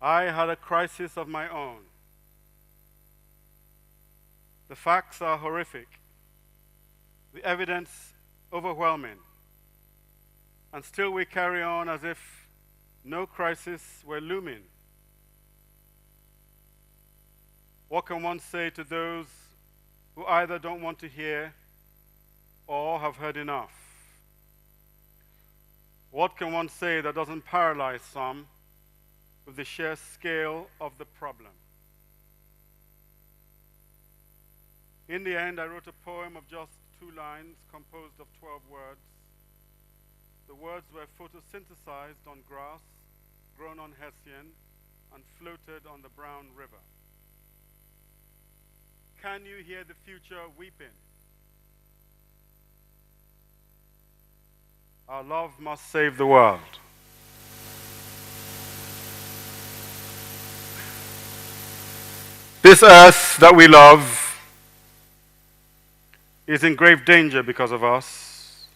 I had a crisis of my own. The facts are horrific, the evidence overwhelming, and still we carry on as if no crisis were looming. What can one say to those who either don't want to hear or have heard enough? What can one say that doesn't paralyze some with the sheer scale of the problem? In the end, I wrote a poem of just 2 lines composed of 12 words. The words were photosynthesized on grass, grown on Hessian, and floated on the brown river. Can you hear the future weeping? Our love must save the world. This earth that we love is in grave danger because of us.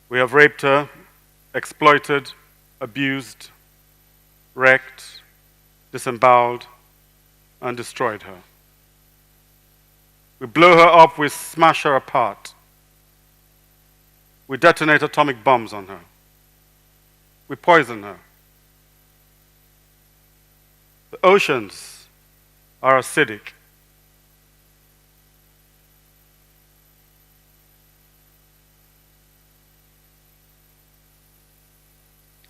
We have raped her, exploited, abused, wrecked, disemboweled, and destroyed her. We blow her up, we smash her apart. We detonate atomic bombs on her. We poison her. The oceans are acidic.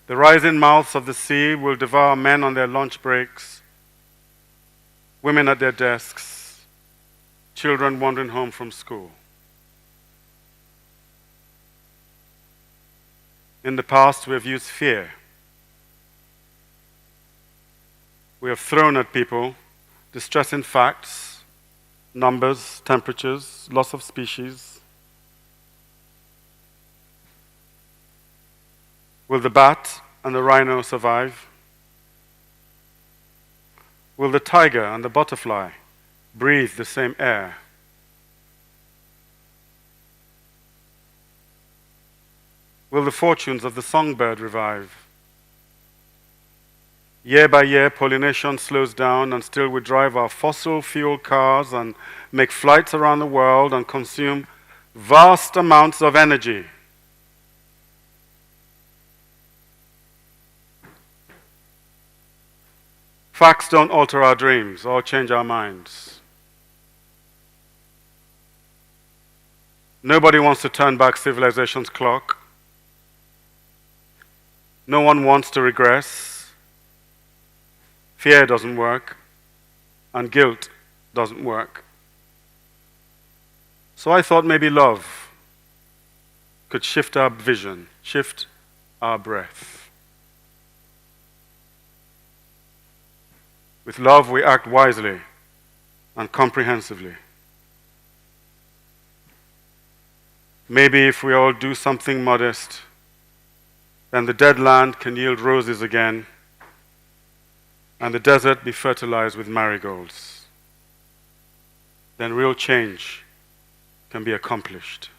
The rising mouths of the sea will devour men on their lunch breaks, women at their desks, children wandering home from school. In the past, we have used fear. We have thrown at people distressing facts, numbers, temperatures, loss of species. Will the bat and the rhino survive? Will the tiger and the butterfly breathe the same air? Will the fortunes of the songbird revive? Year by year, pollination slows down, and still we drive our fossil fuel cars and make flights around the world and consume vast amounts of energy. Facts don't alter our dreams or change our minds. Nobody wants to turn back civilization's clock. No one wants to regress. Fear doesn't work, and guilt doesn't work. So I thought maybe love could shift our vision, shift our breath. With love, we act wisely and comprehensively. Maybe if we all do something modest, then the dead land can yield roses again, and the desert be fertilized with marigolds. Then real change can be accomplished.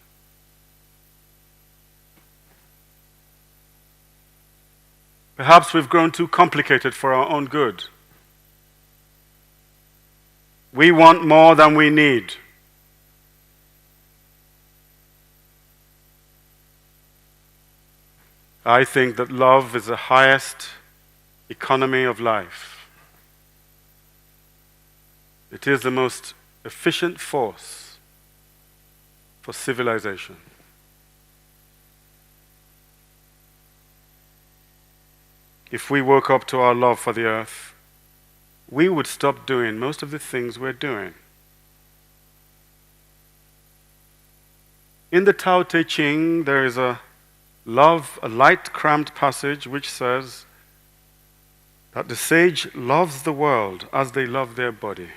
Perhaps we've grown too complicated for our own good. We want more than we need. I think that love is the highest economy of life. It is the most efficient force for civilization. If we woke up to our love for the earth, we would stop doing most of the things we're doing. In the Tao Te Ching, there is a light cramped passage which says that the sage loves the world as they love their body.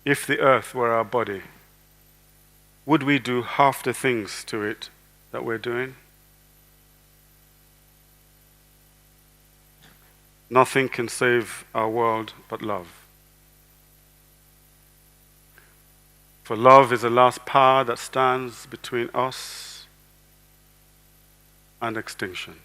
If the earth were our body, would we do half the things to it that we're doing? Nothing can save our world but love. For love is the last power that stands between us and extinction.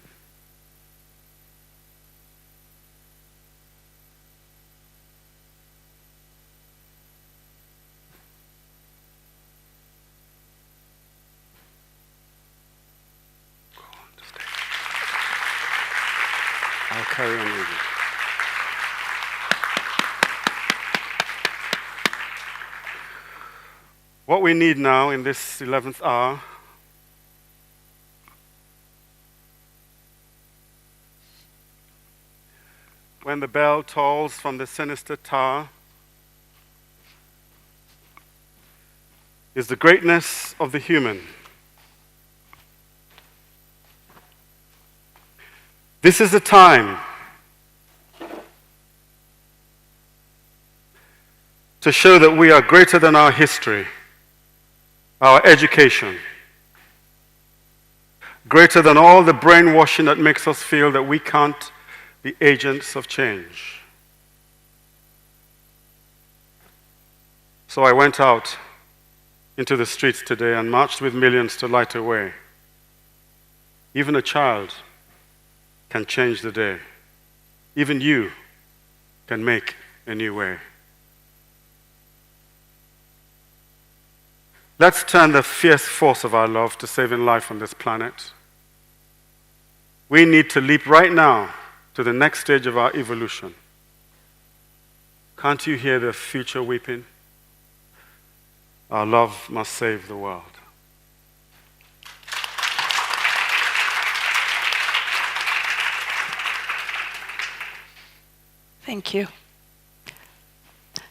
I'll carry on reading. What we need now in this 11th hour when the bell tolls from the sinister tower is the greatness of the human. This is the time to show that we are greater than our history, our education, greater than all the brainwashing that makes us feel that we can't be agents of change. So I went out into the streets today and marched with millions to light a way. Even a child can change the day. Even you can make a new way. Let's turn the fierce force of our love to saving life on this planet. We need to leap right now to the next stage of our evolution. Can't you hear the future weeping? Our love must save the world. Thank you.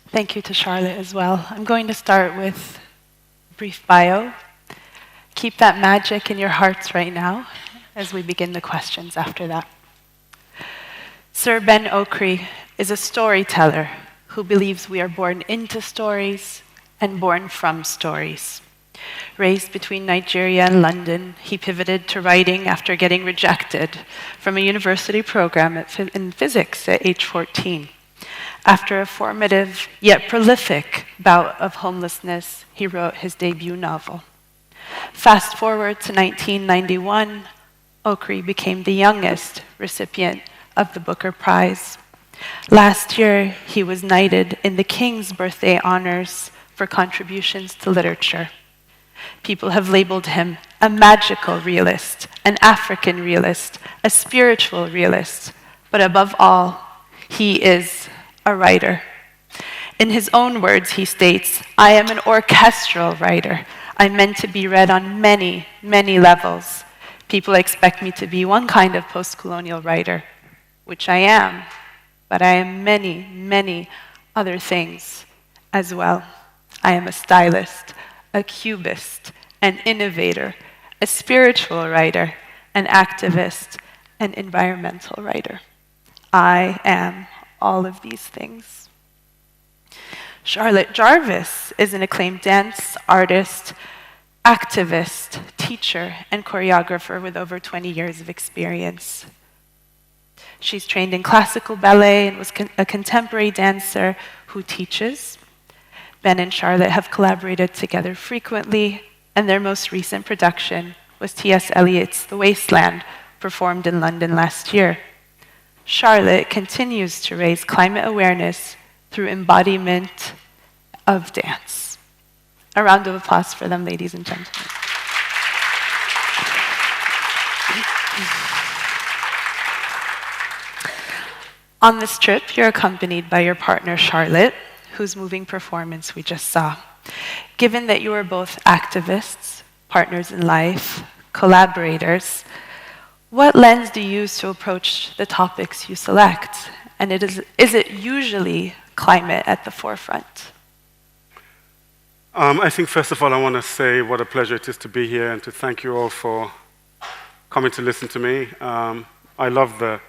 Thank you to Charlotte as well. I'm going to start with a brief bio. Keep that magic in your hearts right now as we begin the questions after that. Sir Ben Okri is a storyteller who believes we are born into stories and born from stories. Raised between Nigeria and London, he pivoted to writing after getting rejected from a university program in physics at age 14. After a formative yet prolific bout of homelessness, he wrote his debut novel. Fast forward to 1991, Okri became the youngest recipient of the Booker Prize. Last year, he was knighted in the King's Birthday Honors for contributions to literature. People have labeled him a magical realist, an African realist, a spiritual realist, but above all, he is a writer. In his own words, he states, "I am an orchestral writer. I'm meant to be read on many, many levels. People expect me to be one kind of post-colonial writer, which I am, but I am many, many other things as well. I am a stylist, a cubist, an innovator, a spiritual writer, an activist, an environmental writer. I am all of these things." Charlotte Jarvis is an acclaimed dance artist, activist, teacher, and choreographer with over 20 years of experience. She's trained in classical ballet and was a contemporary dancer who teaches. Ben and Charlotte have collaborated together frequently, and their most recent production was T.S. Eliot's The Wasteland, performed in London last year. Charlotte continues to raise climate awareness through embodiment of dance. A round of applause for them, ladies and gentlemen. On this trip, you're accompanied by your partner, Charlotte, whose moving performance we just saw. Given that you are both activists, partners in life, collaborators, what lens do you use to approach the topics you select? And is it usually climate at the forefront? I think first of all I want to say what a pleasure it is to be here and to thank you all for coming to listen to me. I love the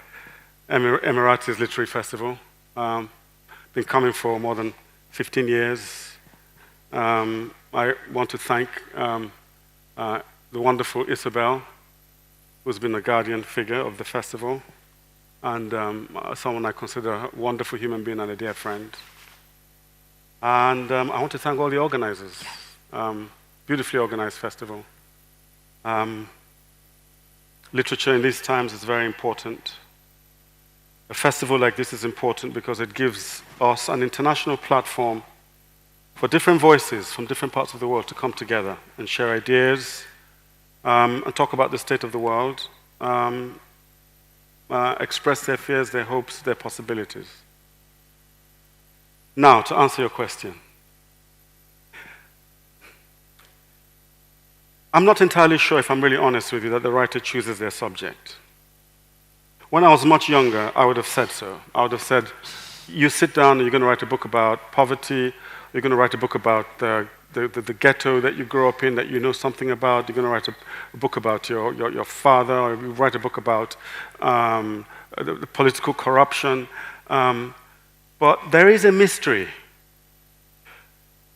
Emiratis Literary Festival. Been coming for more than 15 years. I want to thank the wonderful Isabel, who's been a guardian figure of the festival, and someone I consider a wonderful human being and a dear friend. And I want to thank all the organizers. Beautifully organized festival. Literature in these times is very important. A festival like this is important because it gives us an international platform for different voices from different parts of the world to come together and share ideas and talk about the state of the world, express their fears, their hopes, their possibilities. Now, to answer your question. I'm not entirely sure, if I'm really honest with you, that the writer chooses their subject. When I was much younger, I would have said so. I would have said, you sit down and you're going to write a book about poverty, you're going to write a book about the ghetto that you grew up in, that you know something about, you're going to write a book about your father, or you write a book about the political corruption. But there is a mystery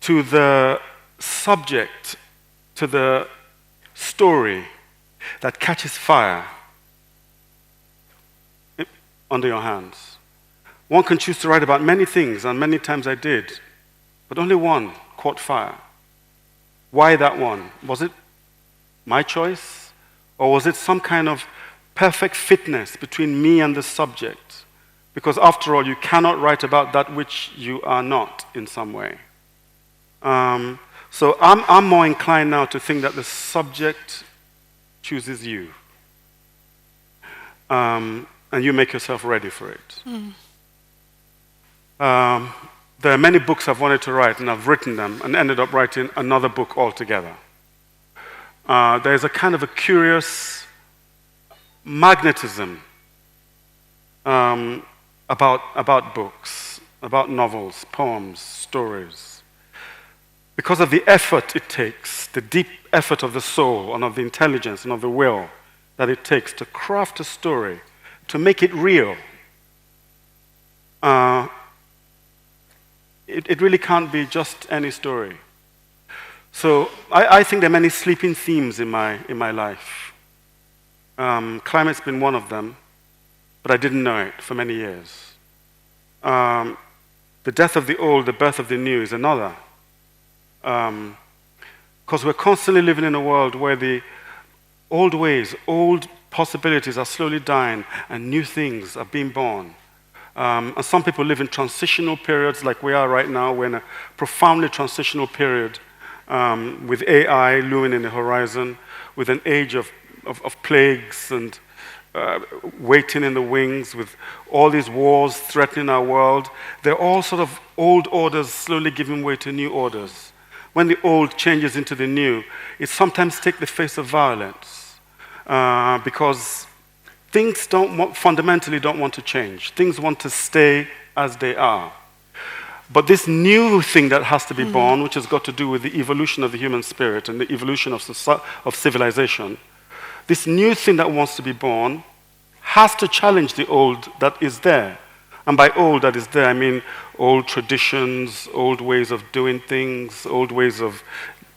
to the subject, to the story that catches fire under your hands. One can choose to write about many things, and many times I did, but only one caught fire. Why that one? Was it my choice? Or was it some kind of perfect fitness between me and the subject? Because after all, you cannot write about that which you are not in some way. So I'm more inclined now to think that the subject chooses you. And you make yourself ready for it. There are many books I've wanted to write, and I've written them, and ended up writing another book altogether. There's a kind of a curious magnetism about books, about novels, poems, stories. Because of the effort it takes, the deep effort of the soul, and of the intelligence, and of the will that it takes to craft a story, to make it real. It really can't be just any story. So I think there are many sleeping themes in my life. Climate's been one of them, but I didn't know it for many years. The death of the old, the birth of the new is another. Because we're constantly living in a world where the old ways, old possibilities are slowly dying and new things are being born. And some people live in transitional periods like we are right now. We're in a profoundly transitional period with AI looming in the horizon, with an age of plagues and waiting in the wings, with all these wars threatening our world. They're all sort of old orders slowly giving way to new orders. When the old changes into the new, it sometimes takes the face of violence because things fundamentally don't want to change. Things want to stay as they are. But this new thing that has to be born, which has got to do with the evolution of the human spirit and the evolution of civilization, this new thing that wants to be born has to challenge the old that is there. And by old that is there, I mean old traditions, old ways of doing things, old ways of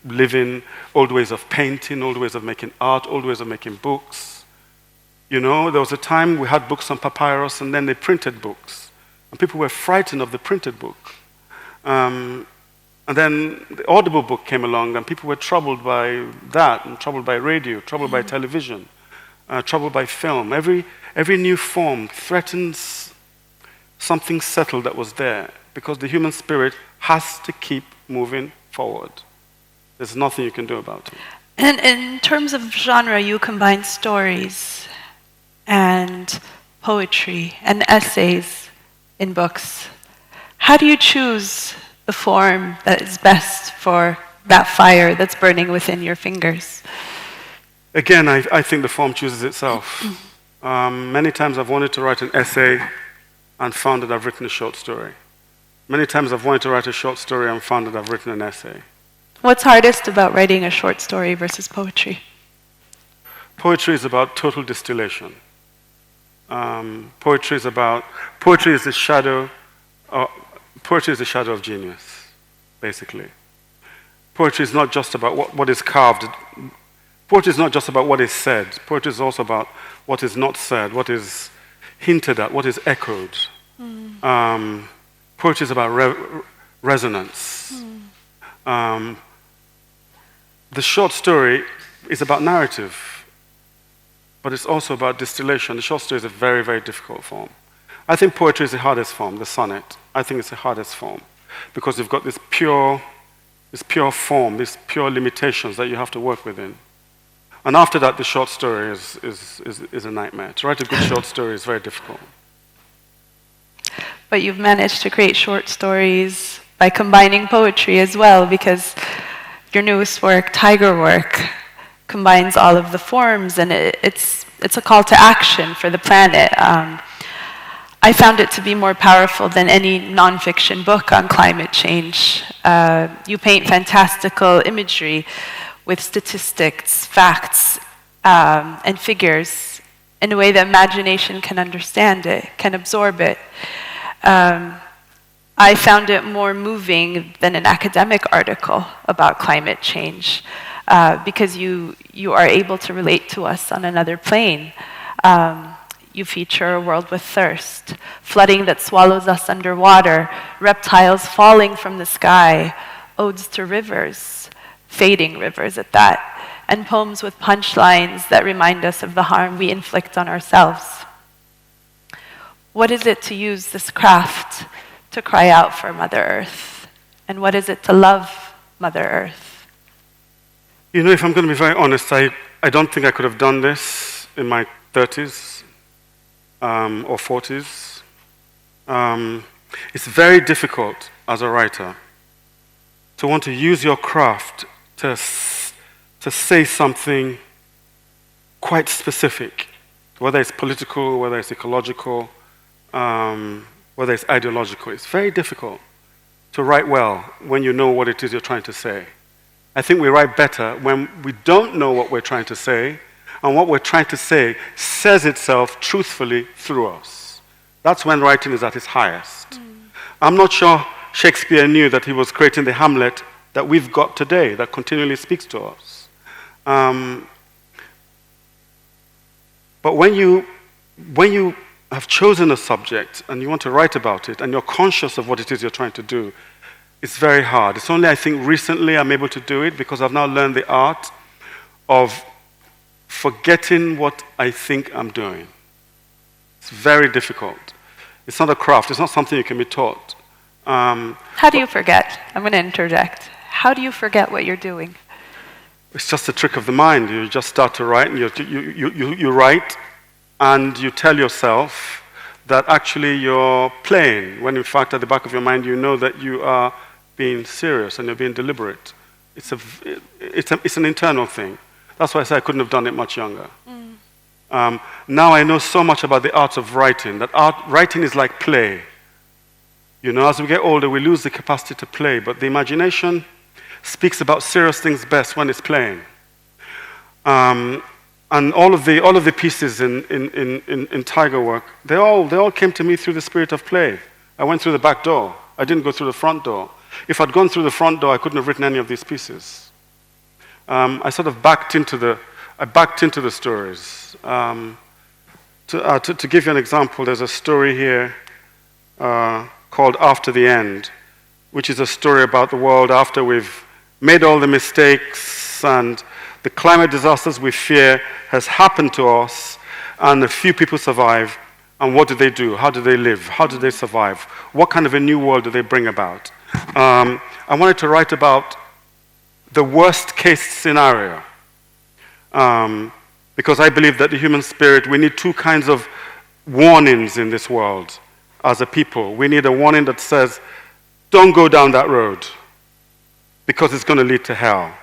living, old ways of painting, old ways of making art, old ways of making books. You know, there was a time we had books on papyrus, and then they printed books. And people were frightened of the printed book. And then the audible book came along, and people were troubled by that, and troubled by radio, troubled by television, troubled by film. Every new form threatens something settled that was there, because the human spirit has to keep moving forward. There's nothing you can do about it. And in terms of genre, you combine stories and poetry and essays in books. How do you choose the form that is best for that fire that's burning within your fingers? Again, I think the form chooses itself. Many times I've wanted to write an essay and found that I've written a short story. Many times I've wanted to write a short story and found that I've written an essay. What's hardest about writing a short story versus poetry? Poetry is about total distillation. Poetry is the shadow of genius, basically. Poetry is not just about what is carved. Poetry is not just about what is said. Poetry is also about what is not said, what is hinted at, what is echoed. Poetry is about resonance. The short story is about narrative. but it's also about distillation. The short story is a very, very difficult form. I think poetry is the hardest form, the sonnet. I think it's the hardest form because you've got this pure form, these pure limitations that you have to work within. And after that, the short story is a nightmare. To write a good short story is very difficult. But you've managed to create short stories by combining poetry as well, because your newest work, Tiger Work, combines all of the forms, and it's a call to action for the planet. I found it to be more powerful than any nonfiction book on climate change. You paint fantastical imagery with statistics, facts, and figures in a way that imagination can understand it, can absorb it. I found it more moving than an academic article about climate change because you are able to relate to us on another plane. You feature a world with thirst, flooding that swallows us underwater, reptiles falling from the sky, odes to rivers, fading rivers at that, and poems with punchlines that remind us of the harm we inflict on ourselves. What is it to use this craft to cry out for Mother Earth? And what is it to love Mother Earth? You know, if I'm going to be very honest, I don't think I could have done this in my 30s. Or 40s. It's very difficult as a writer to want to use your craft to say something quite specific, whether it's political, whether it's ecological, whether it's ideological. It's very difficult to write well when you know what it is you're trying to say. I think we write better when we don't know what we're trying to say, and what we're trying to say says itself truthfully through us. That's when writing is at its highest. I'm not sure Shakespeare knew that he was creating the Hamlet that we've got today, that continually speaks to us. But when you have chosen a subject and you want to write about it and you're conscious of what it is you're trying to do, it's very hard. It's only, I think, recently I'm able to do it because I've now learned the art of forgetting what I think I'm doing. It's very difficult. It's not a craft. It's not something you can be taught. How do you forget? I'm going to interject. How do you forget what you're doing? It's just a trick of the mind. You just start to write, and you write, and you tell yourself that actually you're playing, when in fact at the back of your mind you know that you are being serious and you're being deliberate. It's an internal thing. That's why I say I couldn't have done it much younger. Now I know so much about the art of writing, that writing is like play. You know, as we get older, we lose the capacity to play, but the imagination speaks about serious things best when it's playing. And all of the pieces in Tiger Work, they all came to me through the spirit of play. I went through the back door. I didn't go through the front door. If I'd gone through the front door, I couldn't have written any of these pieces. I sort of backed into the stories. To give you an example, there's a story here called After the End, which is a story about the world after we've made all the mistakes and the climate disasters we fear has happened to us, and a few people survive. And what do they do? How do they live? How do they survive? What kind of a new world do they bring about? I wanted to write about the worst case scenario, because I believe that the human spirit, we need two kinds of warnings in this world as a people. We need a warning that says, don't go down that road because it's going to lead to hell.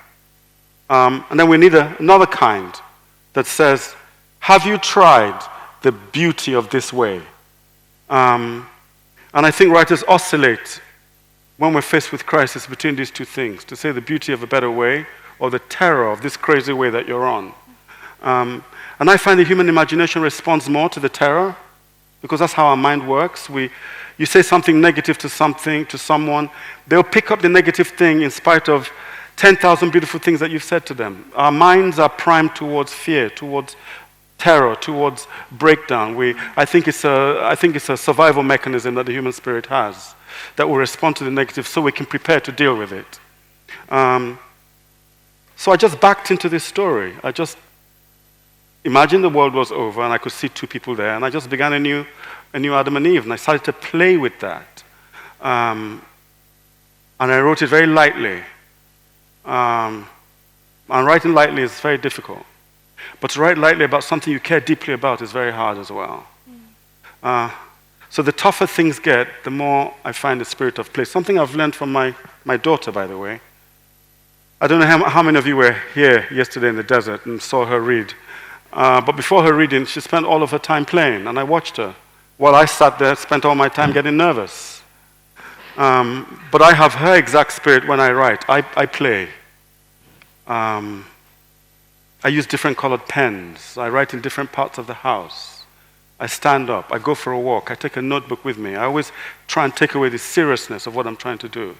And then we need another kind that says, have you tried the beauty of this way? And I think writers oscillate when we're faced with crisis between these two things, to say the beauty of a better way or the terror of this crazy way that you're on. And I find the human imagination responds more to the terror, because that's how our mind works. You say something negative to someone, they'll pick up the negative thing in spite of 10,000 beautiful things that you've said to them. Our minds are primed towards fear, towards terror, towards breakdown. I think it's a survival mechanism that the human spirit has, that will respond to the negative so we can prepare to deal with it. So I just backed into this story. imagine the world was over and I could see two people there, and I just began a new Adam and Eve, and I started to play with that. And I wrote it very lightly. And writing lightly is very difficult. But to write lightly about something you care deeply about is very hard as well. So the tougher things get, the more I find the spirit of play. Something I've learned from my daughter, by the way. I don't know how many of you were here yesterday in the desert and saw her read. But before her reading, she spent all of her time playing, and I watched her. While I sat there, spent all my time getting nervous. But I have her exact spirit when I write. I play. I use different colored pens. I write in different parts of the house. I stand up. I go for a walk. I take a notebook with me. I always try and take away the seriousness of what I'm trying to do.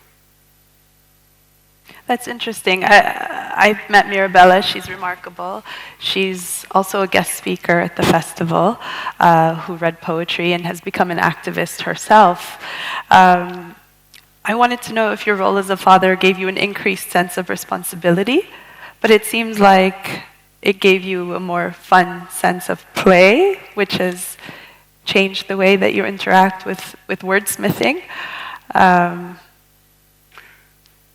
That's interesting. I've met Mirabella. She's remarkable. She's also a guest speaker at the festival who read poetry and has become an activist herself. I wanted to know if your role as a father gave you an increased sense of responsibility, but it seems like it gave you a more fun sense of play, which has changed the way that you interact with wordsmithing.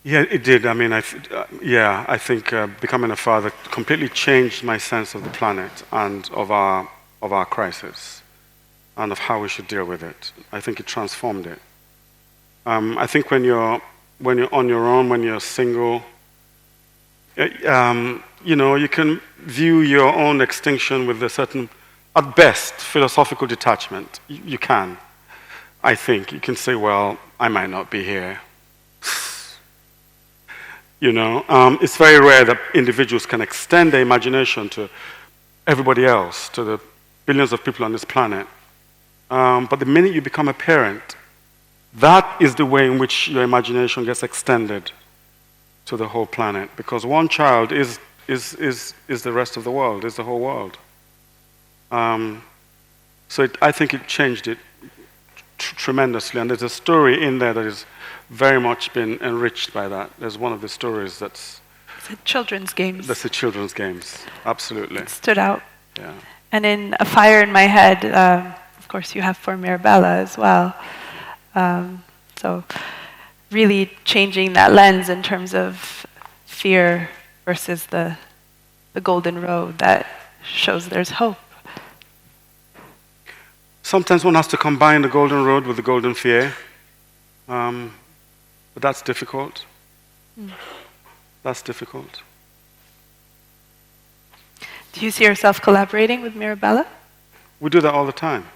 Yeah, it did. I mean, I think becoming a father completely changed my sense of the planet and of our crisis and of how we should deal with it. I think it transformed it. I think when you're on your own, when you're single, you can view your own extinction with a certain, at best, philosophical detachment. You can. I think you can say, well, I might not be here. It's very rare that individuals can extend their imagination to everybody else, to the billions of people on this planet. But the minute you become a parent, that is the way in which your imagination gets extended to the whole planet. Because one child is the rest of the world, is the whole world. I think it changed it tremendously. And there's a story in there that has very much been enriched by that. There's one of the stories that's... It's the children's games. That's the children's games, absolutely. It stood out. Yeah. And in A Fire in My Head, of course you have for Mirabella as well. So really changing that lens in terms of fear versus the golden road that shows there's hope. Sometimes one has to combine the golden road with the golden fear. But that's difficult. That's difficult. Do you see yourself collaborating with Mirabella? We do that all the time.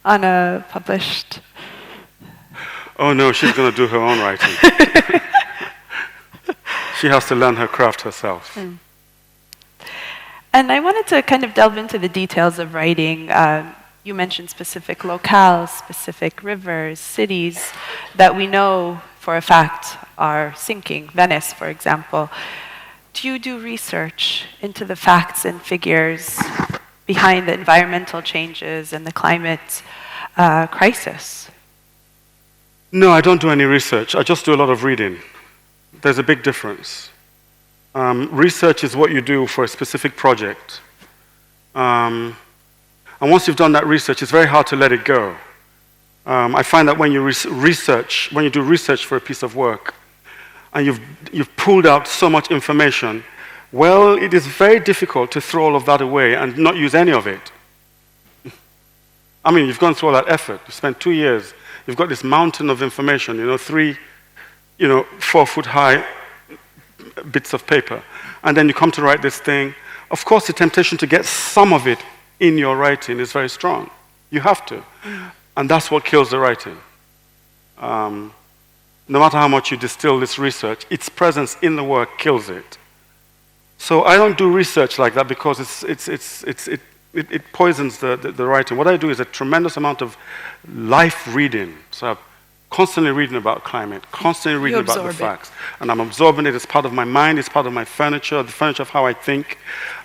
On a published... Oh no, she's going to do her own writing. She has to learn her craft herself. And I wanted to kind of delve into the details of writing. You mentioned specific locales, specific rivers, cities that we know for a fact are sinking. Venice, for example. Do you do research into the facts and figures behind the environmental changes and the climate crisis? No, I don't do any research. I just do a lot of reading. There's a big difference. Research is what you do for a specific project. And once you've done that research, it's very hard to let it go. I find that when you do research for a piece of work, and you've pulled out so much information, well, it is very difficult to throw all of that away and not use any of it. I mean, you've gone through all that effort. You spent 2 years. You've got this mountain of information, 3, 4-foot-high bits of paper. And then you come to write this thing. Of course, the temptation to get some of it in your writing is very strong. You have to. And that's what kills the writing. No matter how much you distill this research, its presence in the work kills it. So I don't do research like that because it poisons the writing. What I do is a tremendous amount of life reading. So I'm constantly reading about climate, constantly reading about the facts. And I'm absorbing it as part of my mind, it's part of my furniture, the furniture of how I think.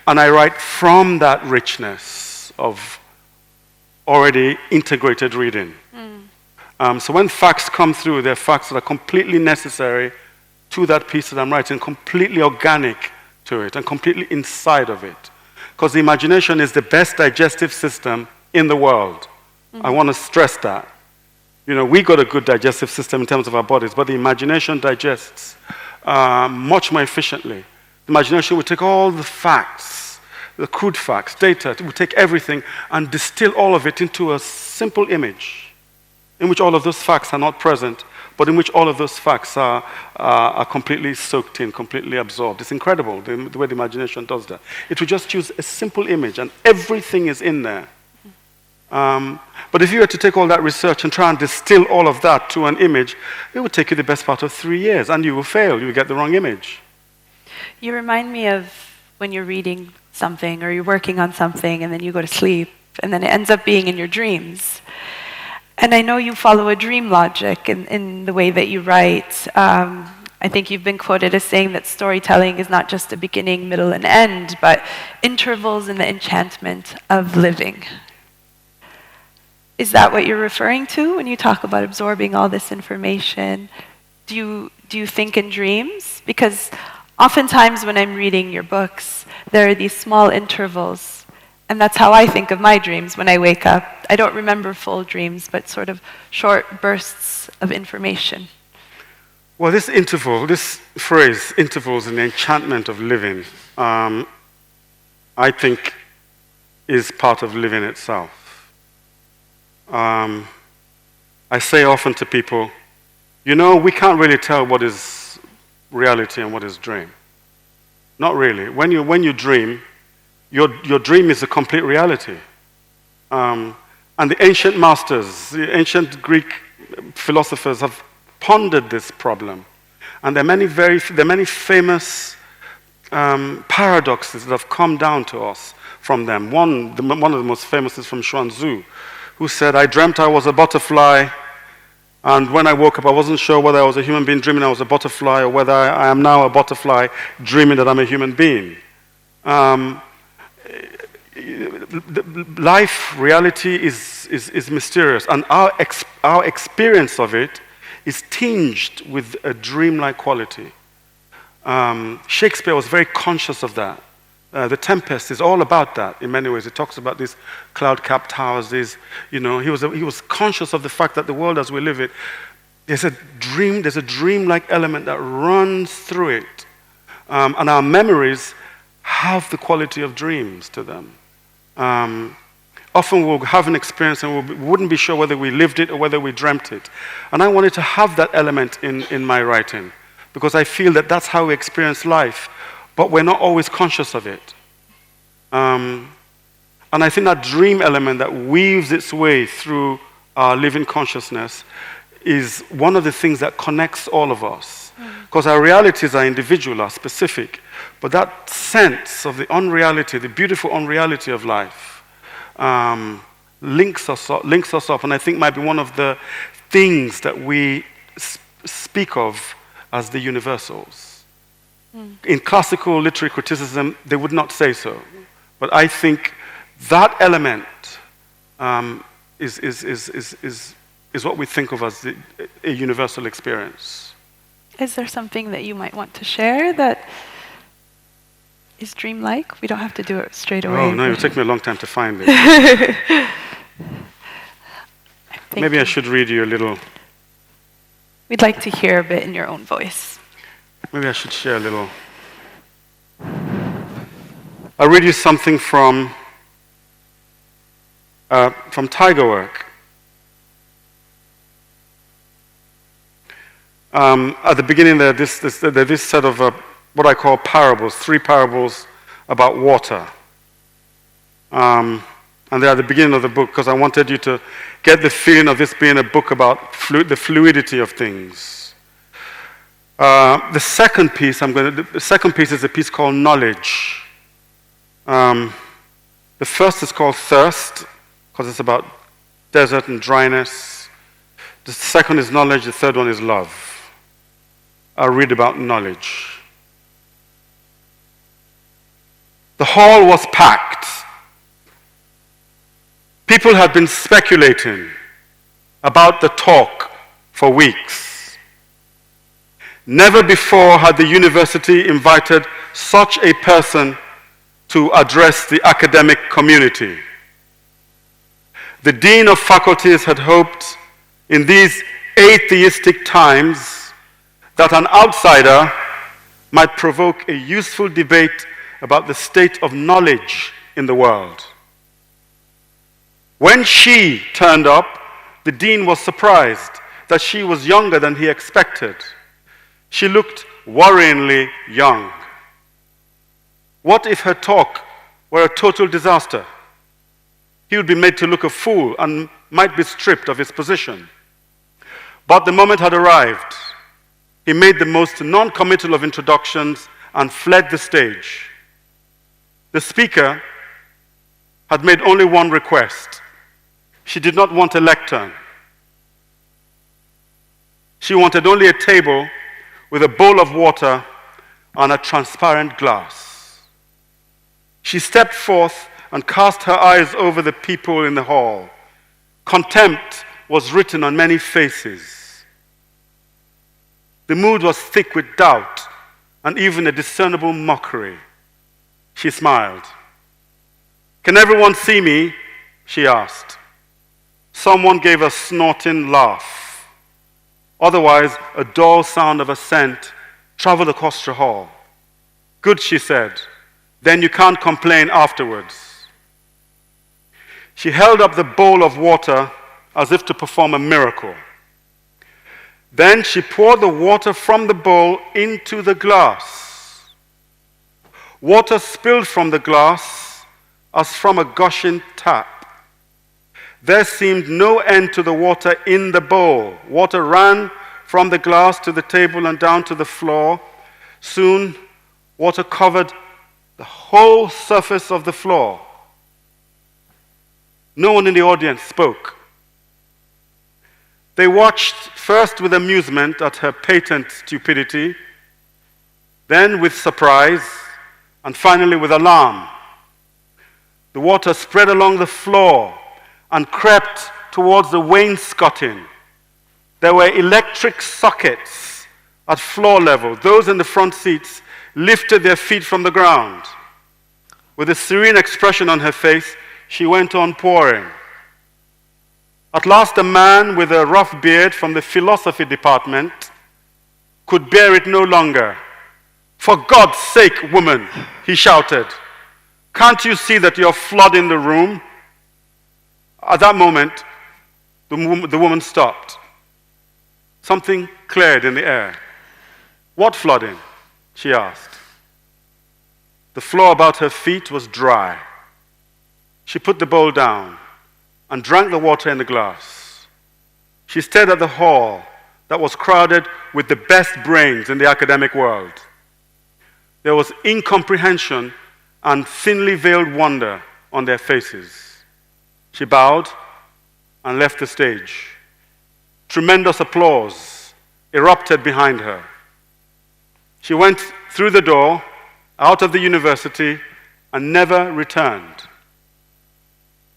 And I write from that richness of already integrated reading. So when facts come through, they're facts that are completely necessary to that piece that I'm writing, completely organic to it, and completely inside of it. because the imagination is the best digestive system in the world. I want to stress that. We got a good digestive system in terms of our bodies, but the imagination digests much more efficiently. The imagination will take all the facts, the crude facts, data, it will take everything and distill all of it into a simple image in which all of those facts are not present, but in which all of those facts are completely soaked in, completely absorbed. It's incredible the way the imagination does that. It will just use a simple image and everything is in there. But if you were to take all that research and try and distill all of that to an image, it would take you the best part of 3 years, and you will fail. You will get the wrong image. You remind me of when you're reading something or you're working on something and then you go to sleep and then it ends up being in your dreams. And I know you follow a dream logic in the way that you write. I think you've been quoted as saying that storytelling is not just a beginning, middle, and end, but intervals in the enchantment of living. Is that what you're referring to when you talk about absorbing all this information? Do you think in dreams? Because oftentimes when I'm reading your books, there are these small intervals, and that's how I think of my dreams when I wake up. I don't remember full dreams, but sort of short bursts of information. Well, this phrase, intervals in the enchantment of living, I think is part of living itself. I say often to people, we can't really tell what is reality and what is dream. Not really. When you dream, your dream is a complete reality. And the ancient masters, the ancient Greek philosophers have pondered this problem. And there are many famous paradoxes that have come down to us from them. One of the most famous is from Xuanzhu, who said, I dreamt I was a butterfly, and when I woke up, I wasn't sure whether I was a human being dreaming I was a butterfly or whether I am now a butterfly dreaming that I'm a human being. Life, reality is mysterious, and our experience of it is tinged with a dreamlike quality. Shakespeare was very conscious of that. The Tempest is all about that in many ways. It talks about these cloud-capped towers. He was conscious of the fact that the world as we live it, there's a dreamlike element that runs through it. And our memories have the quality of dreams to them. Often we'll have an experience and we wouldn't be sure whether we lived it or whether we dreamt it. And I wanted to have that element in my writing because I feel that that's how we experience life. But we're not always conscious of it. And I think that dream element that weaves its way through our living consciousness is one of the things that connects all of us. Because our realities are individual, are specific. But that sense of the unreality, the beautiful unreality of life, links us up, and I think might be one of the things that we speak of as the universals. In classical literary criticism, they would not say so. But I think that element is what we think of as a universal experience. Is there something that you might want to share that is dreamlike? We don't have to do it straight away. Oh, no, it'll take me a long time to find it. Maybe I should read you a little. We'd like to hear a bit in your own voice. Maybe I should share a little. I'll read you something from Tiger Work. At the beginning there's this set of what I call parables, 3 parables about water. And they're at the beginning of the book because I wanted you to get the feeling of this being a book about the fluidity of things. The second piece is a piece called knowledge. The first is called thirst, because it's about desert and dryness. The second is knowledge, the third one is love. I'll read about knowledge. The hall was packed. People had been speculating about the talk for weeks. Never before had the university invited such a person to address the academic community. The dean of faculties had hoped in these atheistic times that an outsider might provoke a useful debate about the state of knowledge in the world. When she turned up, the dean was surprised that she was younger than he expected. She looked worryingly young. What if her talk were a total disaster? He would be made to look a fool and might be stripped of his position. But the moment had arrived. He made the most non-committal of introductions and fled the stage. The speaker had made only one request. She did not want a lectern. She wanted only a table with a bowl of water and a transparent glass. She stepped forth and cast her eyes over the people in the hall. Contempt was written on many faces. The mood was thick with doubt and even a discernible mockery. She smiled. "Can everyone see me?" she asked. Someone gave a snorting laugh. Otherwise, a dull sound of assent traveled across the hall. "Good," she said. "Then you can't complain afterwards." She held up the bowl of water as if to perform a miracle. Then she poured the water from the bowl into the glass. Water spilled from the glass as from a gushing tap. There seemed no end to the water in the bowl. Water ran from the glass to the table and down to the floor. Soon, water covered the whole surface of the floor. No one in the audience spoke. They watched first with amusement at her patent stupidity, then with surprise, and finally with alarm. The water spread along the floor and crept towards the wainscoting. There were electric sockets at floor level. Those in the front seats lifted their feet from the ground. With a serene expression on her face, she went on pouring. At last, a man with a rough beard from the philosophy department could bear it no longer. "For God's sake, woman," he shouted, "can't you see that you're flooding the room?" At that moment, the woman stopped. Something cleared in the air. "What flooding?" she asked. The floor about her feet was dry. She put the bowl down and drank the water in the glass. She stared at the hall that was crowded with the best brains in the academic world. There was incomprehension and thinly veiled wonder on their faces. She bowed and left the stage. Tremendous applause erupted behind her. She went through the door, out of the university, and never returned.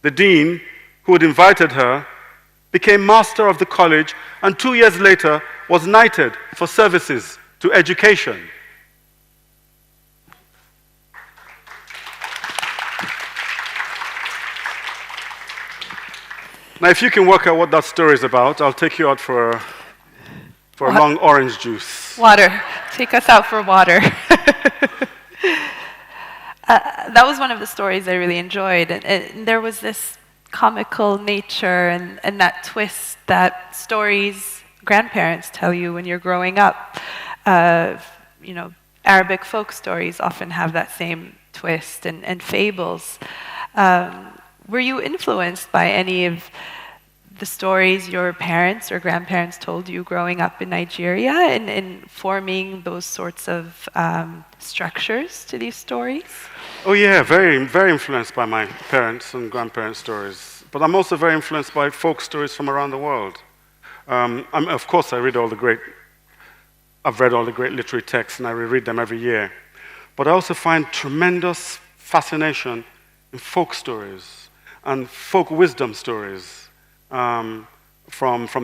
The dean, who had invited her, became master of the college and 2 years later was knighted for services to education. Now, if you can work out what that story is about, I'll take you out for a long orange juice. Water. Take us out for water. That was one of the stories I really enjoyed. And there was this comical nature and that twist that stories grandparents tell you when you're growing up. Arabic folk stories often have that same twist and fables. Were you influenced by any of the stories your parents or grandparents told you growing up in Nigeria in forming those sorts of structures to these stories? Oh yeah, very, very influenced by my parents and grandparents' stories. But I'm also very influenced by folk stories from around the world. Of course, I've read all the great literary texts and I reread them every year. But I also find tremendous fascination in folk stories and folk wisdom stories from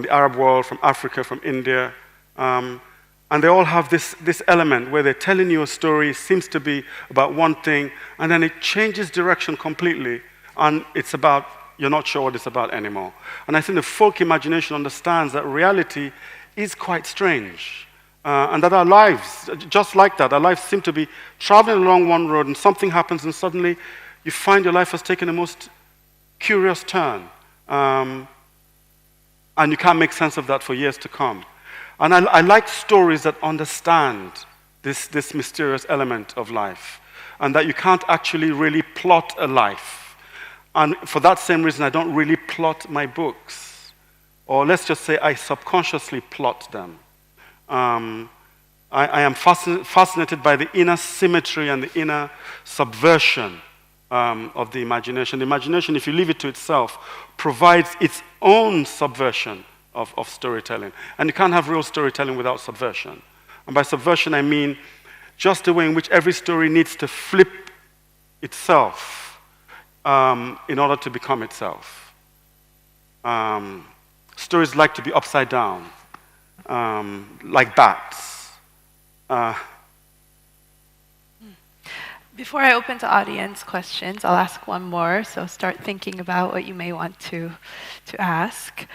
the Arab world, from Africa, from India. And And they all have this element where they're telling you a story, it seems to be about one thing, and then it changes direction completely, and it's about, you're not sure what it's about anymore. And I think the folk imagination understands that reality is quite strange. And that our lives, just like that, our lives seem to be traveling along one road and something happens and suddenly you find your life has taken a most curious turn. And you can't make sense of that for years to come. And I like stories that understand this mysterious element of life and that you can't actually really plot a life. And for that same reason, I don't really plot my books. Or let's just say I subconsciously plot them. I am fascinated by the inner symmetry and the inner subversion of the imagination. The imagination, if you leave it to itself, provides its own subversion of storytelling. And you can't have real storytelling without subversion. And by subversion, I mean just the way in which every story needs to flip itself in order to become itself. Stories like to be upside down, like bats. Before I open to audience questions, I'll ask one more, so start thinking about what you may want to ask.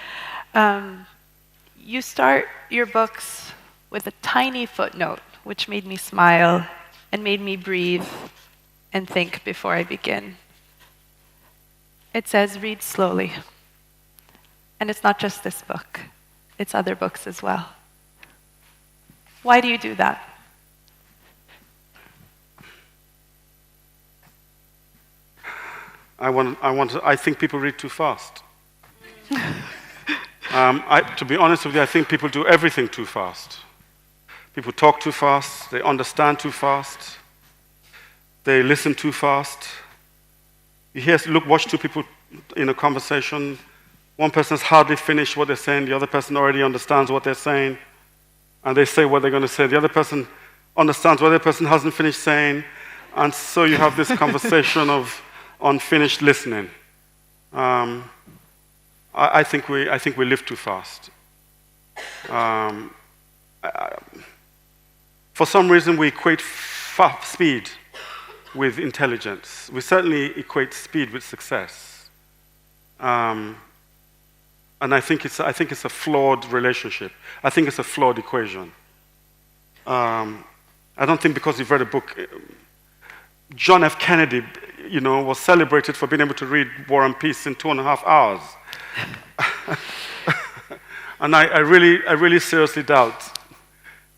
You start your books with a tiny footnote, which made me smile and made me breathe and think before I begin. It says, read slowly. And it's not just this book, it's other books as well. Why do you do that? I think people read too fast. To be honest with you, I think people do everything too fast. People talk too fast, they understand too fast, they listen too fast. You watch two people in a conversation, one person's hardly finished what they're saying, the other person already understands what they're saying, and they say what they're going to say. The other person understands what the other person hasn't finished saying, and so you have this conversation of unfinished listening. I think we live too fast. For some reason, we equate speed with intelligence. We certainly equate speed with success. And I think it's a flawed relationship. I think it's a flawed equation. I don't think because you've read a book, John F. Kennedy, was celebrated for being able to read War and Peace in 2.5 hours. And I really seriously doubt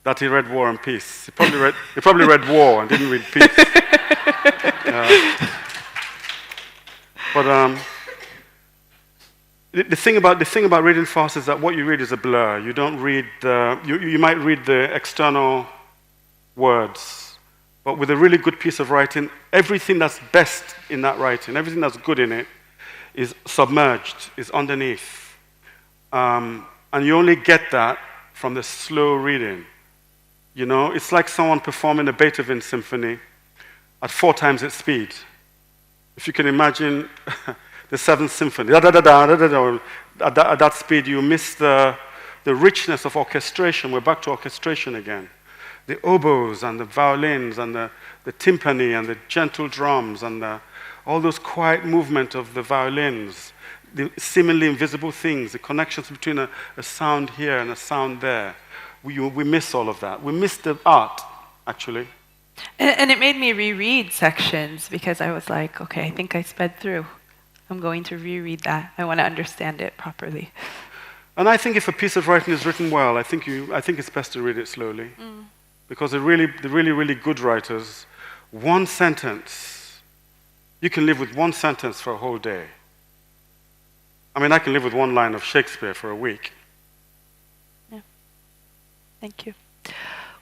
that he read War and Peace. He probably read War and didn't read Peace. But the thing about reading fast is that what you read is a blur. You don't read you might read the external words, but with a really good piece of writing, everything that's best in that writing, everything that's good in it, is submerged, is underneath, and you only get that from the slow reading. It's like someone performing a Beethoven symphony at 4 times its speed. If you can imagine the 7th symphony, at that speed, you miss the richness of orchestration. We're back to orchestration again. The oboes and the violins and the timpani and the gentle drums and all those quiet movement of the violins, the seemingly invisible things, the connections between a sound here and a sound there. We miss all of that. We miss the art, actually. And it made me reread sections because I was like, okay, I think I sped through. I'm going to reread that. I want to understand it properly. And I think if a piece of writing is written well, I think it's best to read it slowly. Because the really good writers, one sentence, you can live with one sentence for a whole day. I mean, I can live with one line of Shakespeare for a week. Yeah. Thank you.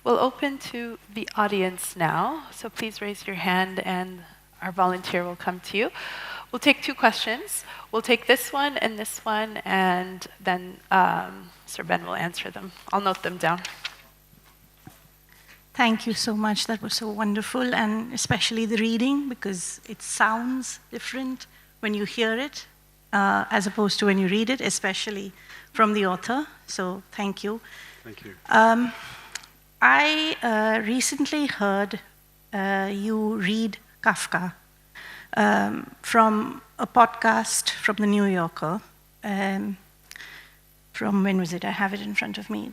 We'll open to the audience now. So please raise your hand and our volunteer will come to you. We'll take 2 questions. We'll take this one, and then Sir Ben will answer them. I'll note them down. Thank you so much. That was so wonderful, and especially the reading, because it sounds different when you hear it as opposed to when you read it, especially from the author. So thank you. Thank you. I recently heard you read Kafka from a podcast from the New Yorker. From when was it? I have it in front of me.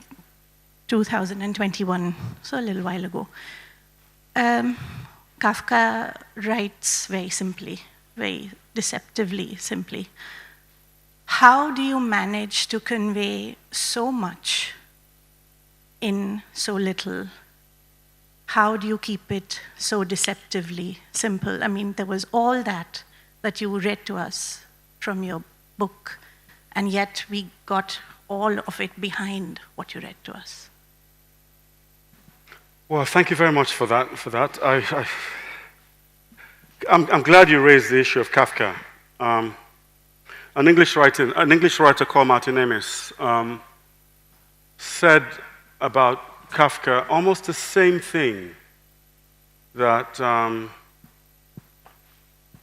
2021, so a little while ago. Kafka writes very simply, very deceptively simply. How do you manage to convey so much in so little? How do you keep it so deceptively simple? I mean, there was all that you read to us from your book, and yet we got all of it behind what you read to us. Well, thank you very much for that. I'm glad you raised the issue of Kafka. An English writer called Martin Amis said about Kafka almost the same thing that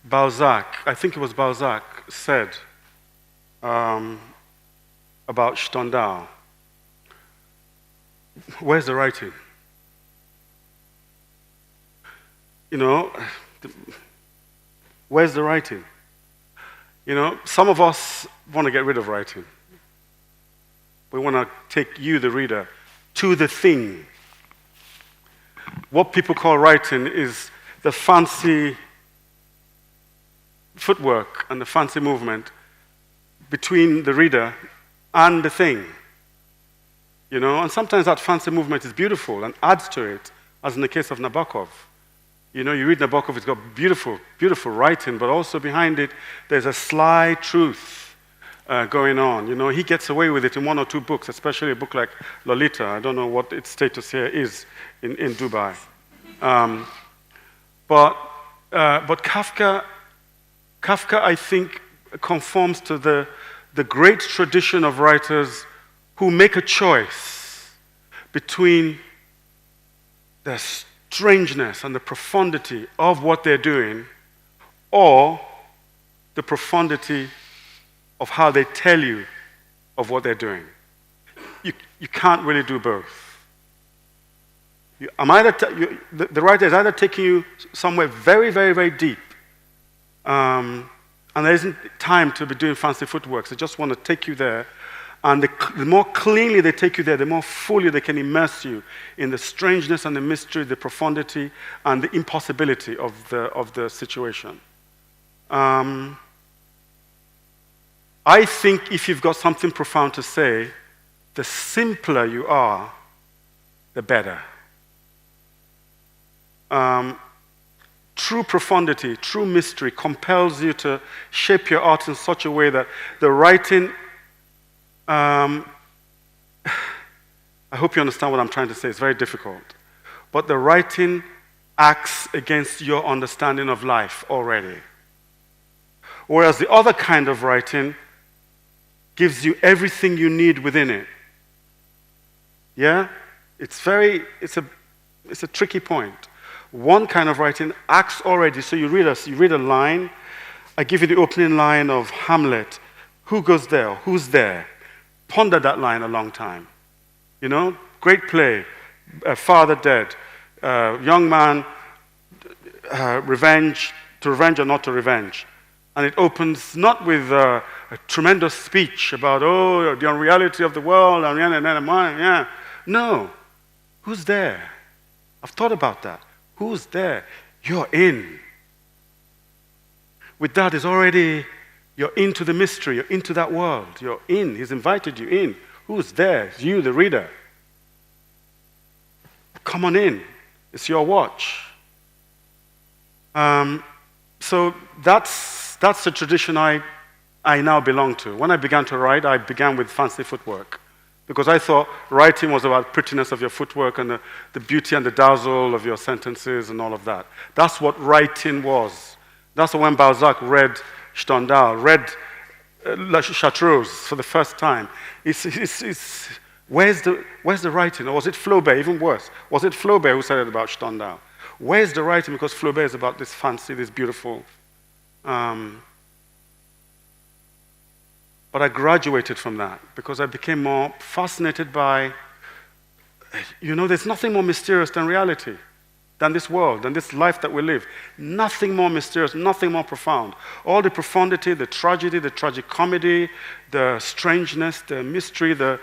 Balzac, I think it was Balzac, said about Stendhal. Where's the writing? You know, where's the writing? You know, some of us want to get rid of writing. We want to take you, the reader, to the thing. What people call writing is the fancy footwork and the fancy movement between the reader and the thing. You know, and sometimes that fancy movement is beautiful and adds to it, as in the case of Nabokov. You know, you read Nabokov, it's got beautiful, beautiful writing, but also behind it, there's a sly truth going on. You know, he gets away with it in one or two books, especially a book like Lolita. I don't know what its status here is in Dubai. But Kafka, I think, conforms to the great tradition of writers who make a choice between the strangeness and the profundity of what they're doing, or the profundity of how they tell you of what they're doing. You can't really do both. The writer is either taking you somewhere very, very, very deep, and there isn't time to be doing fancy footwork. They just want to take you there. And the more cleanly they take you there, the more fully they can immerse you in the strangeness and the mystery, the profundity, and the impossibility of the situation. I think if you've got something profound to say, the simpler you are, the better. True profundity, true mystery compels you to shape your art in such a way that the writing... I hope you understand what I'm trying to say. It's very difficult. But the writing acts against your understanding of life already. Whereas the other kind of writing gives you everything you need within it. Yeah? It's a tricky point. One kind of writing acts already. So you read a line. I give you the opening line of Hamlet. Who goes there? Who's there? Ponder that line a long time. You know, great play, father dead, young man, revenge, to revenge or not to revenge. And it opens not with a tremendous speech about, the unreality of the world, yeah. No. Who's there? I've thought about that. Who's there? You're in. With that is already... You're into the mystery. You're into that world. You're in. He's invited you in. Who's there? It's you, the reader. Come on in. It's your watch. So that's the tradition I now belong to. When I began to write, I began with fancy footwork, because I thought writing was about prettiness of your footwork and the beauty and the dazzle of your sentences and all of that. That's what writing was. That's when Balzac read Stendhal, read Chartreuse for the first time. Where's the writing? Or was it Flaubert? Even worse, was it Flaubert who said it about Stendhal? Where's the writing? Because Flaubert is about this fancy, this beautiful. But I graduated from that because I became more fascinated by there's nothing more mysterious than reality, than this world, than this life that we live. Nothing more mysterious, nothing more profound. All the profundity, the tragedy, the tragicomedy, the strangeness, the mystery, the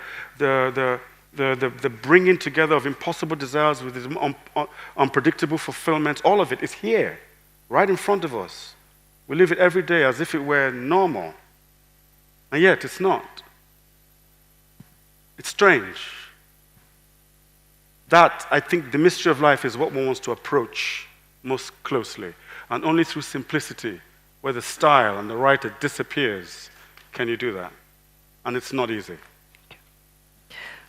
bringing together of impossible desires with its unpredictable fulfillment, all of it is here, right in front of us. We live it every day as if it were normal. And yet, it's not. It's strange. That, I think, the mystery of life is what one wants to approach most closely. And only through simplicity, where the style and the writer disappears, can you do that. And it's not easy.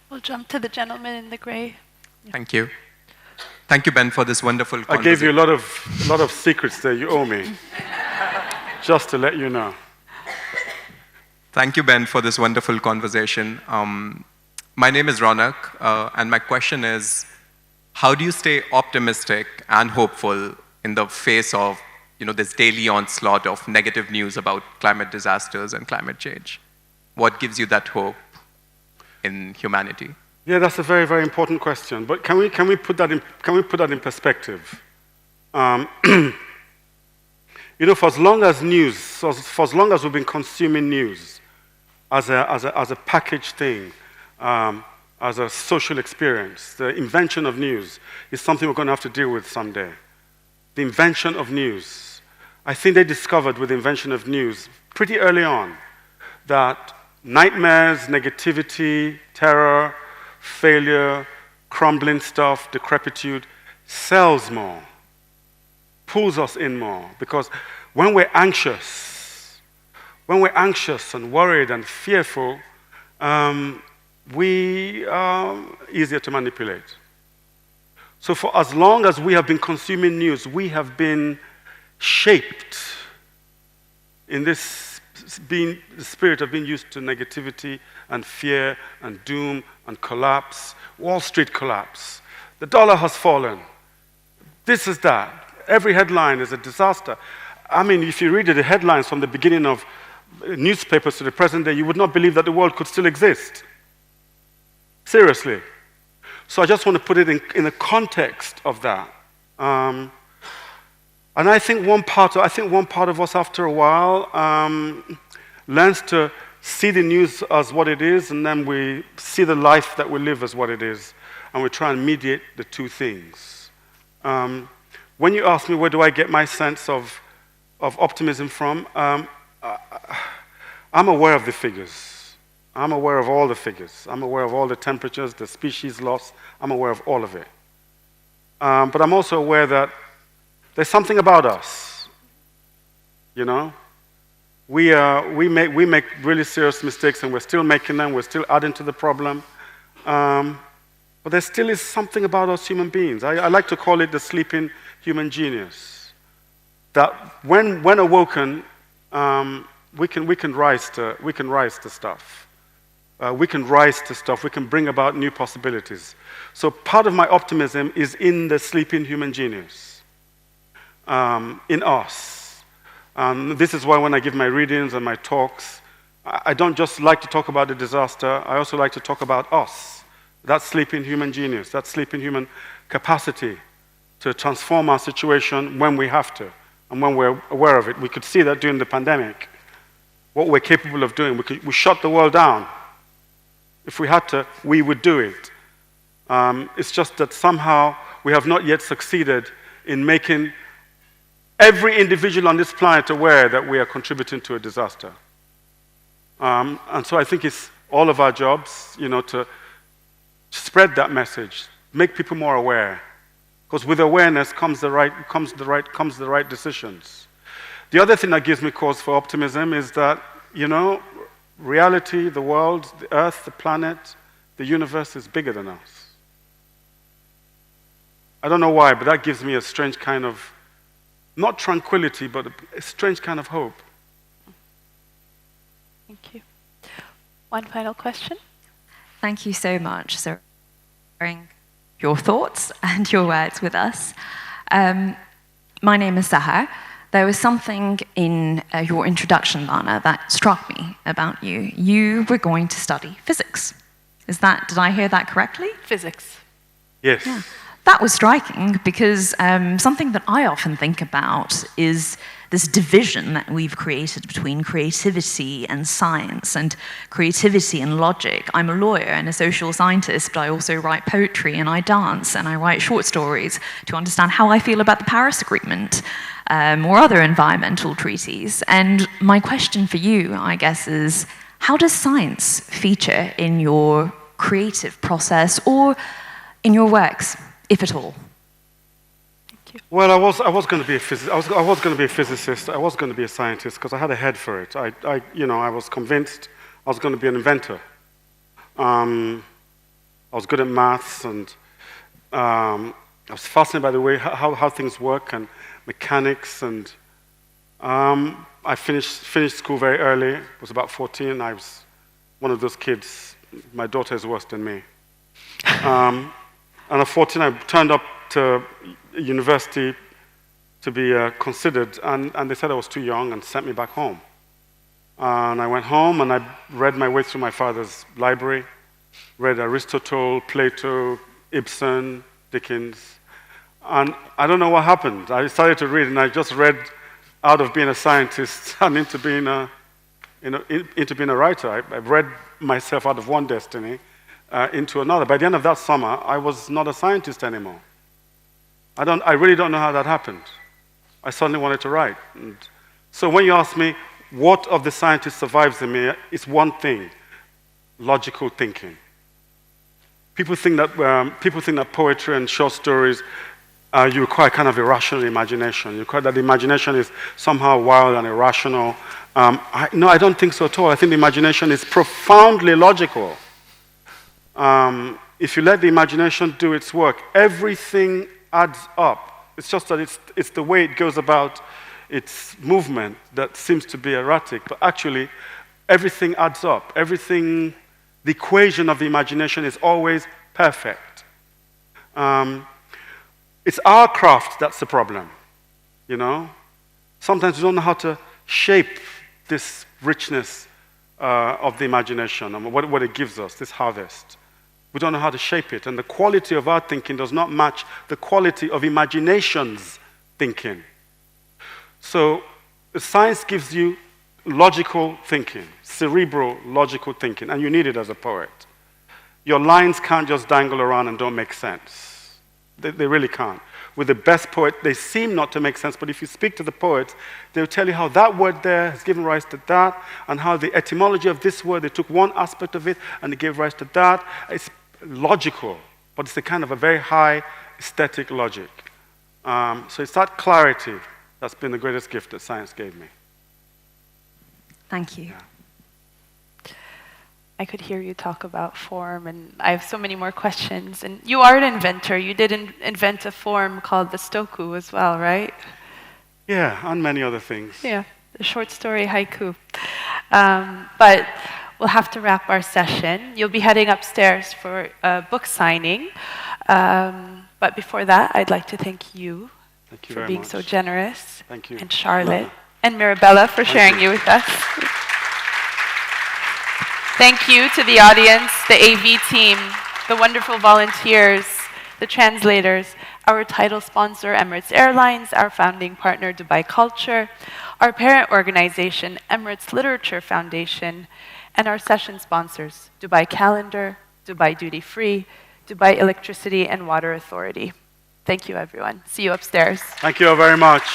We'll jump to the gentleman in the gray. Thank you. Thank you, Ben, for this wonderful conversation. I gave you a lot of secrets there you owe me. Just to let you know. Thank you, Ben, for this wonderful conversation. My name is Ronak, and my question is, how do you stay optimistic and hopeful in the face of this daily onslaught of negative news about climate disasters and climate change? What gives you that hope in humanity? Yeah, that's a very, very important question. But can we put that in perspective? For as long as we've been consuming news as a packaged thing, as a social experience, the invention of news is something we're going to have to deal with someday. The invention of news. I think they discovered with the invention of news pretty early on that nightmares, negativity, terror, failure, crumbling stuff, decrepitude sells more, pulls us in more. Because when we're anxious and worried and fearful, we are easier to manipulate. So for as long as we have been consuming news, we have been shaped in this the spirit of being used to negativity and fear and doom and collapse. Wall Street collapse. The dollar has fallen. This is that. Every headline is a disaster. I mean, if you read the headlines from the beginning of newspapers to the present day, you would not believe that the world could still exist. Seriously. So I just want to put it in the context of that. And I think one part of us, after a while, learns to see the news as what it is, and then we see the life that we live as what it is, and we try and mediate the two things. When you ask me where do I get my sense of optimism from, I'm aware of the figures. I'm aware of all the figures. I'm aware of all the temperatures, the species loss. I'm aware of all of it. But I'm also aware that there's something about us. We make really serious mistakes, and we're still making them. We're still adding to the problem. But there still is something about us human beings. I like to call it the sleeping human genius. That when awoken, we can rise to stuff. We can rise to stuff. We can bring about new possibilities. So part of my optimism is in the sleeping human genius, in us. This is why when I give my readings and my talks, I don't just like to talk about the disaster. I also like to talk about us, that sleeping human genius, that sleeping human capacity to transform our situation when we have to and when we're aware of it. We could see that during the pandemic, what we're capable of doing. We shut the world down. If we had to, we would do it. It's just that somehow we have not yet succeeded in making every individual on this planet aware that we are contributing to a disaster. And so I think it's all of our jobs, to spread that message, make people more aware. Because with awareness comes the right decisions. The other thing that gives me cause for optimism is that, reality, the world, the earth, the planet, the universe is bigger than us. I don't know why, but that gives me a strange kind of, not tranquility, but a strange kind of hope. Thank you. One final question. Thank you so much for sharing your thoughts and your words with us. My name is Sahar. There was something in your introduction, Lana, that struck me about you. You were going to study physics. Did I hear that correctly? Physics. Yes. Yeah. That was striking because something that I often think about is this division that we've created between creativity and science and creativity and logic. I'm a lawyer and a social scientist, but I also write poetry and I dance and I write short stories to understand how I feel about the Paris Agreement or other environmental treaties. And my question for you, I guess, is how does science feature in your creative process or in your works, if at all? Well, I was going to be a physicist. I was going to be a physicist. I was going to be a scientist because I had a head for it. I was convinced I was going to be an inventor. I was good at maths, and I was fascinated by the way how things work and mechanics. And I finished school very early. I was about 14. I was one of those kids. My daughter is worse than me. And at 14, I turned up to university to be considered, and they said I was too young and sent me back home. And I went home and I read my way through my father's library, read Aristotle, Plato, Ibsen, Dickens, and I don't know what happened. I started to read, and I just read out of being a scientist and into being a writer. I read myself out of one destiny into another. By the end of that summer, I was not a scientist anymore. I really don't know how that happened. I suddenly wanted to write. And so when you ask me, what of the scientist survives in me, it's one thing: logical thinking. People think that poetry and short stories, you require kind of irrational imagination. You require that the imagination is somehow wild and irrational. No, I don't think so at all. I think the imagination is profoundly logical. If you let the imagination do its work, everything adds up. It's just that it's the way it goes about its movement that seems to be erratic, but actually everything adds up. The equation of the imagination is always perfect. It's our craft that's the problem, you know? Sometimes we don't know how to shape this richness of the imagination and what it gives us, this harvest. We don't know how to shape it, and the quality of our thinking does not match the quality of imagination's thinking. So science gives you logical thinking, cerebral logical thinking, and you need it as a poet. Your lines can't just dangle around and don't make sense. They really can't. With the best poet, they seem not to make sense, but if you speak to the poets, they'll tell you how that word there has given rise to that, and how the etymology of this word, they took one aspect of it and it gave rise to that. It's logical, but it's a kind of a very high aesthetic logic. So it's that clarity that's been the greatest gift that science gave me. Thank you. Yeah. I could hear you talk about form, and I have so many more questions. And you are an inventor. You did invent a form called the stoku as well, right? Yeah, and many other things. Yeah, the short story haiku. But we'll have to wrap our session. You'll be heading upstairs for a book signing. But before that, I'd like to thank you for being so generous. Thank you. And Charlotte and Mirabella for sharing you with us. Thank you to the audience, the AV team, the wonderful volunteers, the translators, our title sponsor, Emirates Airlines, our founding partner, Dubai Culture, our parent organization, Emirates Literature Foundation, and our session sponsors, Dubai Calendar, Dubai Duty Free, Dubai Electricity and Water Authority. Thank you, everyone. See you upstairs. Thank you all very much.